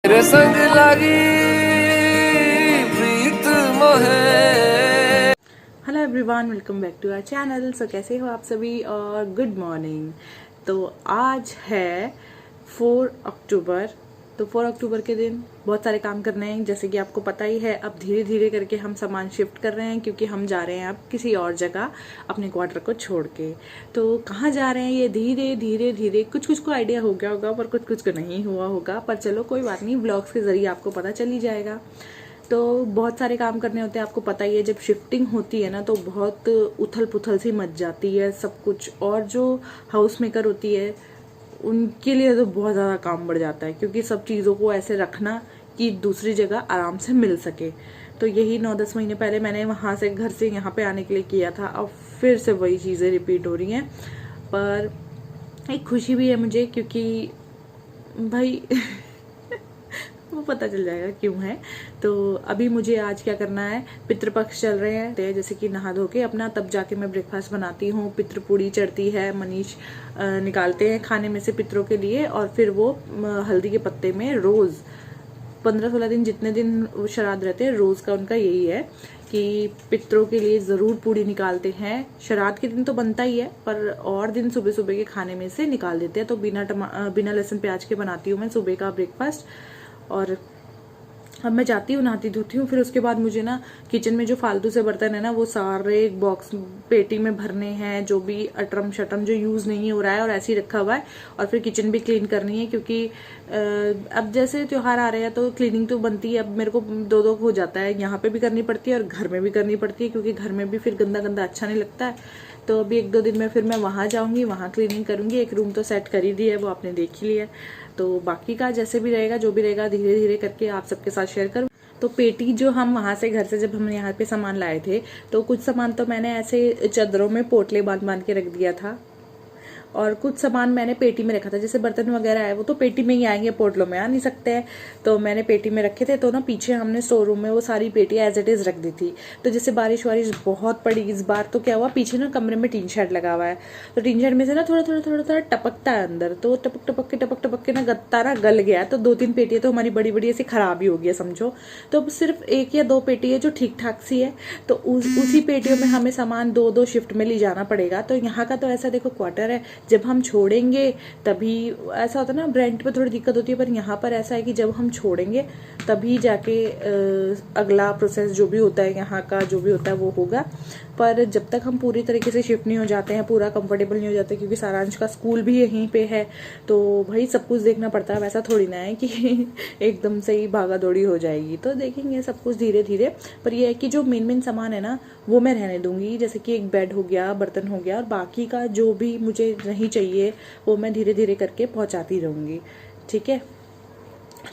तेरे संग लागी प्रीत मोहे। Hello everyone, welcome back to our channel. So कैसे हो आप सभी और गुड मॉर्निंग। तो आज है 4 अक्टूबर। तो 4 अक्टूबर के दिन बहुत सारे काम करने हैं, जैसे कि आपको पता ही है। अब धीरे धीरे करके हम सामान शिफ्ट कर रहे हैं, क्योंकि हम जा रहे हैं अब किसी और जगह अपने क्वार्टर को छोड़ के। तो कहाँ जा रहे हैं ये धीरे धीरे धीरे, कुछ कुछ को आइडिया हो गया होगा पर कुछ कुछ को नहीं हुआ होगा। पर चलो कोई बात नहीं, व्लॉग्स के जरिए आपको पता चल ही जाएगा। तो बहुत सारे काम करने होते हैं, आपको पता ही है। जब शिफ्टिंग होती है ना तो बहुत उथल पुथल सी मच जाती है सब कुछ। और जो हाउस मेकर होती है उनके लिए तो बहुत ज़्यादा काम बढ़ जाता है, क्योंकि सब चीज़ों को ऐसे रखना कि दूसरी जगह आराम से मिल सके। तो यही 9-10 महीने पहले मैंने वहाँ से घर से यहाँ पे आने के लिए किया था। अब फिर से वही चीज़ें रिपीट हो रही हैं। पर एक खुशी भी है मुझे, क्योंकि भाई वो पता चल जाएगा क्यों है। तो अभी मुझे आज क्या करना है, पितृपक्ष चल रहे हैं, तो जैसे कि नहा धो के अपना, तब जाके मैं ब्रेकफास्ट बनाती हूँ। पितृ पूड़ी चढ़ती है, मनीष निकालते हैं खाने में से पितरों के लिए। और फिर वो हल्दी के पत्ते में रोज़ 15-16 दिन, जितने दिन श्राद्ध रहते हैं, रोज़ का उनका यही है कि पितरों के लिए ज़रूर पूड़ी निकालते हैं। श्राद्ध के दिन तो बनता ही है, पर और दिन सुबह सुबह के खाने में से निकाल देते हैं। तो बिना लहसुन प्याज के बनाती हूँ मैं सुबह का ब्रेकफास्ट। और अब मैं जाती हूँ, नहाती धोती हूँ, फिर उसके बाद मुझे ना किचन में जो फालतू से बर्तन है ना, वो सारे एक बॉक्स पेटी में भरने हैं, जो भी अटरम शटरम जो यूज़ नहीं हो रहा है और ऐसे ही रखा हुआ है। और फिर किचन भी क्लीन करनी है, क्योंकि अब जैसे त्योहार आ रहे हैं तो क्लीनिंग तो बनती है। अब मेरे को दो हो जाता है, यहाँ पे भी करनी पड़ती है और घर में भी करनी पड़ती है, क्योंकि घर में भी फिर गंदा गंदा अच्छा नहीं लगता है। तो अभी 1-2 दिन में फिर मैं वहाँ जाऊँगी, वहाँ क्लीनिंग करूँगी। एक रूम तो सेट कर ही दिया है, वो आपने देख ही लिया। तो बाकी का जैसे भी रहेगा, जो भी रहेगा, धीरे धीरे करके आप सबके साथ शेयर करूँ। तो पेटी जो हम वहाँ से घर से जब हम यहाँ पे सामान लाए थे, तो कुछ सामान तो मैंने ऐसे चादरों में पोटले बांध बांध के रख दिया था, और कुछ सामान मैंने पेटी में रखा था। जैसे बर्तन वगैरह है वो तो पेटी में ही आएंगे, पोटलों में आ नहीं सकते हैं। तो मैंने पेटी में रखे थे। तो ना पीछे हमने स्टोर रूम में वो सारी पेटी एज इट इज रख दी थी। तो जैसे बारिश वारिश बहुत पड़ी इस बार, तो क्या हुआ, पीछे ना कमरे में टीन शेड लगा हुआ है। तो टीन शेड में से ना थोड़ा टपकता है अंदर। तो टपक के ना गत्ता ना गल गया। तो 2-3 पेटियां तो हमारी बड़ी बड़ी ऐसी खराब ही हो गई है समझो। तो अब सिर्फ 1 या 2 पेटी है जो ठीक ठाक सी है। तो उसी पेटियों में हमें सामान 2-2 शिफ्ट में ले जाना पड़ेगा। तो यहाँ का तो ऐसा देखो क्वार्टर है, जब हम छोड़ेंगे तभी ऐसा होता है ना, रेंट पे थोड़ी दिक्कत होती है, पर यहाँ पर ऐसा है कि जब हम छोड़ेंगे तभी जाके अगला प्रोसेस जो भी होता है यहाँ का, जो भी होता है वो होगा। पर जब तक हम पूरी तरीके से शिफ्ट नहीं हो जाते हैं, पूरा कंफर्टेबल नहीं हो जाते, क्योंकि सारांश का स्कूल भी यहीं पे है, तो भाई सब कुछ देखना पड़ता है। वैसा थोड़ी ना है कि एकदम से ही भागा दौड़ी हो जाएगी। तो देखेंगे सब कुछ धीरे धीरे। पर यह है कि जो मेन सामान है ना, वो मैं रहने दूंगी। जैसे कि एक बेड हो गया, बर्तन हो गया, और बाकी का जो भी मुझे नहीं चाहिए वो मैं धीरे धीरे करके पहुंचाती रहूंगी। ठीक है।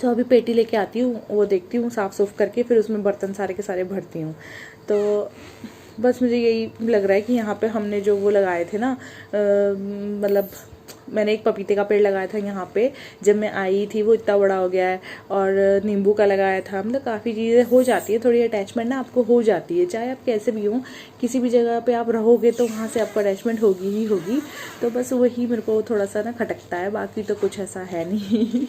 तो अभी पेटी लेके आती हूँ, वो देखती हूँ, साफ सुफ करके फिर उसमें बर्तन सारे के सारे भरती हूँ। तो बस मुझे यही लग रहा है कि यहाँ पे हमने जो वो लगाए थे ना, मतलब मैंने एक पपीते का पेड़ लगाया था यहाँ पे जब मैं आई थी, वो इतना बड़ा हो गया है। और नींबू का लगाया था। मतलब काफ़ी चीज़ें हो जाती है, थोड़ी अटैचमेंट ना आपको हो जाती है, चाहे आप कैसे भी हो, किसी भी जगह पे आप रहोगे तो वहाँ से आपको अटैचमेंट होगी ही होगी। तो बस वही मेरे को थोड़ा सा ना खटकता है, बाकी तो कुछ ऐसा है नहीं।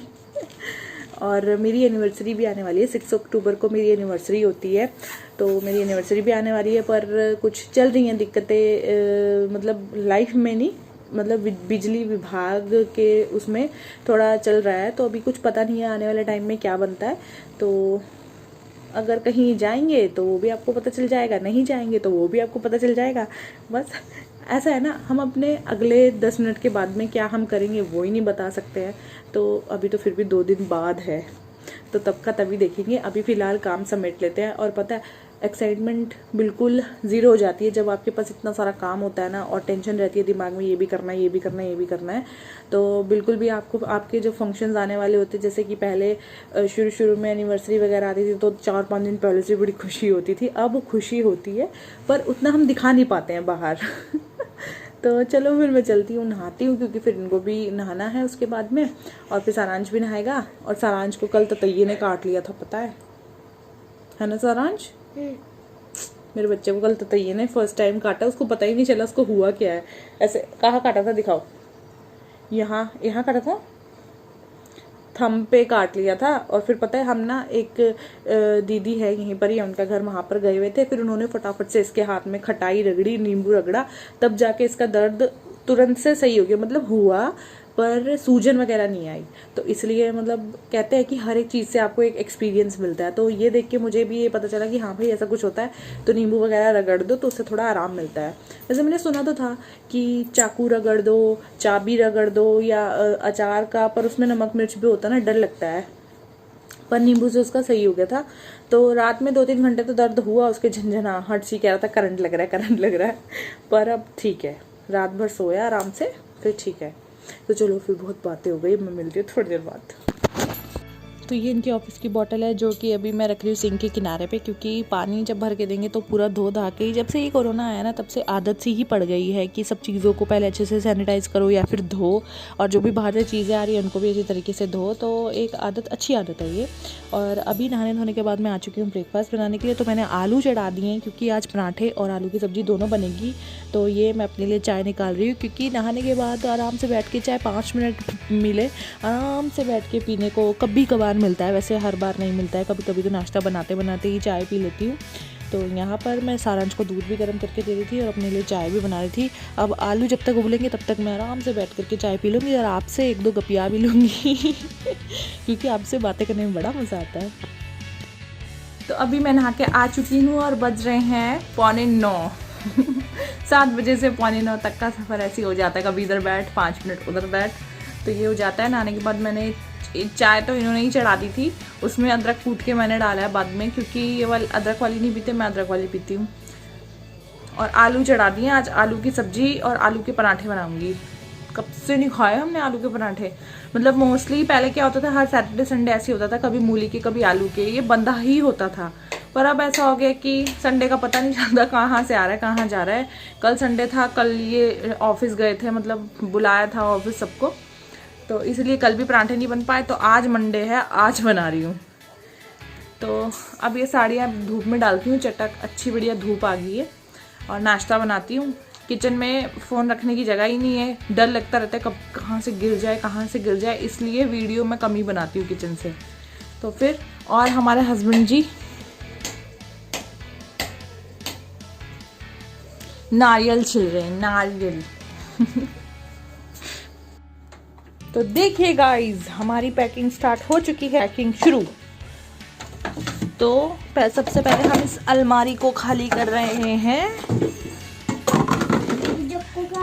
और मेरी एनिवर्सरी भी आने वाली है, 6 अक्टूबर को मेरी एनिवर्सरी होती है। तो मेरी एनिवर्सरी भी आने वाली है, पर कुछ चल रही हैं दिक्कतें, मतलब लाइफ में नहीं, मतलब बिजली विभाग के उसमें थोड़ा चल रहा है। तो अभी कुछ पता नहीं है आने वाले टाइम में क्या बनता है। तो अगर कहीं जाएंगे तो वो भी आपको पता चल जाएगा, नहीं जाएंगे तो वो भी आपको पता चल जाएगा। बस ऐसा है ना, हम अपने अगले 10 मिनट के बाद में क्या हम करेंगे वो ही नहीं बता सकते हैं। तो अभी तो फिर भी 2 दिन बाद है, तो तब का तभी देखेंगे। अभी फ़िलहाल काम समेट लेते हैं। और पता है, एक्साइटमेंट बिल्कुल ज़ीरो हो जाती है जब आपके पास इतना सारा काम होता है ना, और टेंशन रहती है दिमाग में, ये भी करना है, ये भी करना है, ये भी करना है। तो बिल्कुल भी आपको आपके जो फंक्शंस आने वाले होते हैं, जैसे कि पहले शुरू में एनिवर्सरी वगैरह आती थी तो 4-5 दिन पहले से बड़ी खुशी होती थी। अब खुशी होती है, पर उतना हम दिखा नहीं पाते हैं बाहर। तो चलो फिर मैं चलती हूँ, नहाती हूँ, क्योंकि फिर इनको भी नहाना है उसके बाद में। और फिर सारांश भी नहाएगा। और सारांश को कल ततैये ने काट लिया था, पता है ना सारांश? मेरे बच्चे को कल ततैये ने फर्स्ट टाइम काटा, उसको पता ही नहीं चला उसको हुआ क्या है। ऐसे कहाँ काटा था, दिखाओ। यहाँ काटा था। थंब पे काट लिया था। और फिर पता है हम ना एक दीदी है यहीं पर ही, उनका घर, वहाँ पर गए हुए थे। फिर उन्होंने फटाफट से इसके हाथ में खटाई रगड़ी, नींबू रगड़ा, तब जाके इसका दर्द तुरंत से सही हो गया। मतलब हुआ पर सूजन वगैरह नहीं आई। तो इसलिए मतलब कहते हैं कि हर एक चीज़ से आपको एक एक्सपीरियंस मिलता है। तो ये देख के मुझे भी ये पता चला कि हाँ भाई ऐसा कुछ होता है, तो नींबू वगैरह रगड़ दो तो उससे थोड़ा आराम मिलता है। वैसे मैंने सुना तो था कि चाकू रगड़ दो, चाबी रगड़ दो, या अचार का, पर उसमें नमक मिर्च भी होता है ना, डर लगता है। पर नींबू से उसका सही हो गया था। तो रात में 2-3 घंटे तो दर्द हुआ, उसके झंझनाहट सी कह रहा था करंट लग रहा है, करंट लग रहा है। पर अब ठीक है, रात भर सोया आराम से, फिर ठीक है। तो चलो फिर बहुत बातें हो गई, मैं मिलती हूँ थोड़ी देर बाद। तो ये इनकी ऑफिस की बोतल है जो कि अभी मैं रख रही हूँ सिंक के किनारे पे, क्योंकि पानी जब भर के देंगे तो पूरा धो धा के, जब से ये कोरोना आया ना तब से आदत सी ही पड़ गई है कि सब चीज़ों को पहले अच्छे से सैनिटाइज करो या फिर धो, और जो भी बाहर से चीज़ें आ रही हैं उनको भी अच्छी तरीके से धो। तो एक आदत, अच्छी आदत है ये। और अभी नहाने धोने के बाद मैं आ चुकी हूँ ब्रेकफास्ट बनाने के लिए। तो मैंने आलू चढ़ा दिए हैं क्योंकि आज पराठे और आलू की सब्ज़ी दोनों बनेगी। तो ये मैं अपने लिए चाय निकाल रही हूँ, क्योंकि नहाने के बाद आराम से बैठ के, चाहे 5 मिनट मिले, आराम से बैठ के पीने को कभी कभार मिलता है, वैसे हर बार नहीं मिलता है। कभी कभी तो नाश्ता बनाते बनाते ही चाय पी लेती हूँ। तो यहाँ पर मैं सारांश को दूध भी गर्म करके दे रही थी और अपने लिए चाय भी बना रही थी। अब आलू जब तक उबलेंगे तब तक मैं आराम से बैठ करके चाय पी लूँगी और आपसे 1-2 गपिया भी लूँगी क्योंकि आपसे बातें करने में बड़ा मज़ा आता है। तो अभी मैं नहा के आ चुकी हूँ और बज रहे हैं 8:45 7 बजे से 8:45 तक का सफ़र ऐसे ही हो जाता है, कभी इधर बैठ 5 मिनट उधर बैठ, तो ये हो जाता है। नहाने के बाद मैंने चाय तो इन्होंने ही चढ़ा दी थी, उसमें अदरक कूट के मैंने डाला है बाद में, क्योंकि ये वाली अदरक वाली नहीं पीते, मैं अदरक वाली पीती हूँ। और आलू चढ़ा दिए, आज आलू की सब्जी और आलू के पराठे बनाऊंगी। कब से नहीं खाए हमने आलू के पराठे। मतलब मोस्टली पहले क्या होता था, हर सैटरडे संडे ऐसे होता था, कभी मूली के कभी आलू के, ये बंदा ही होता था। पर अब ऐसा हो गया कि संडे का पता नहीं चलता कहाँ से आ रहा है कहाँ जा रहा है। कल संडे था, कल ये ऑफिस गए थे, मतलब बुलाया था ऑफिस सबको, तो इसलिए कल भी पराठे नहीं बन पाए। तो आज मंडे है, आज बना रही हूँ। तो अब ये साड़ियाँ धूप में डालती हूँ, चटक अच्छी बढ़िया धूप आ गई है। और नाश्ता बनाती हूँ। किचन में फ़ोन रखने की जगह ही नहीं है, डर लगता रहता है कब कहाँ से गिर जाए, कहाँ से गिर जाए, इसलिए वीडियो में कम ही बनाती हूँ किचन से। तो फिर, और हमारे हस्बैंड जी नारियल छिल रहे हैं, नारियल तो देखिए गाइस, हमारी पैकिंग स्टार्ट हो चुकी है, पैकिंग शुरू। तो सबसे पहले हम इस अलमारी को खाली कर रहे हैं,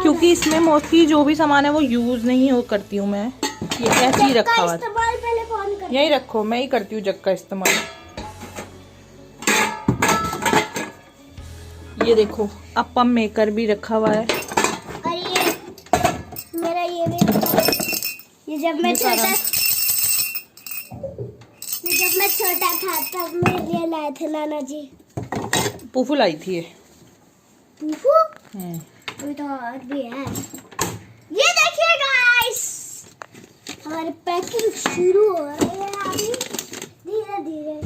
क्योंकि इसमें मोस्टली जो भी सामान है वो यूज़ नहीं हो करती हूँ मैं, ये ऐसे ही रखा हुआ है। यही रखो, मैं ही करती हूँ जग का इस्तेमाल। ये देखो अपम मेकर भी रखा हुआ है। और ये मेरा ये भी, ये जब मैं छोटा था तब मेरे लिए लाए थे नाना जी। पूफू लाई थी ये। पूफू? अभी तो और भी है। ये देखिए गाइस, हमारी पैकिंग शुरू हो रही है अभी धीरे धीरे।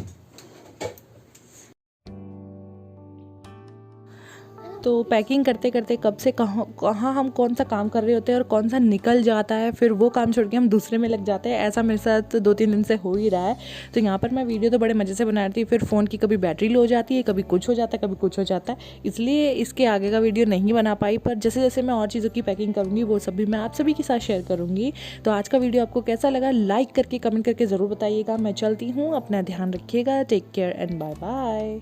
तो पैकिंग करते करते कब से कहाँ हम कौन सा काम कर रहे होते हैं और कौन सा निकल जाता है, फिर वो काम छोड़ के हम दूसरे में लग जाते हैं। ऐसा मेरे साथ 2-3 दिन से हो ही रहा है। तो यहाँ पर मैं वीडियो तो बड़े मज़े से बना रही थी, फिर फ़ोन की कभी बैटरी लो हो जाती है, कभी कुछ हो जाता है, कभी कुछ हो जाता है, इसलिए इसके आगे का वीडियो नहीं बना पाई। पर जैसे जैसे मैं और चीज़ों की पैकिंग करूँगी वो सब भी मैं आप सभी के साथ शेयर करूँगी। तो आज का वीडियो आपको कैसा लगा, लाइक करके कमेंट करके ज़रूर बताइएगा। मैं चलती हूँ, अपना ध्यान रखिएगा, take care and bye bye.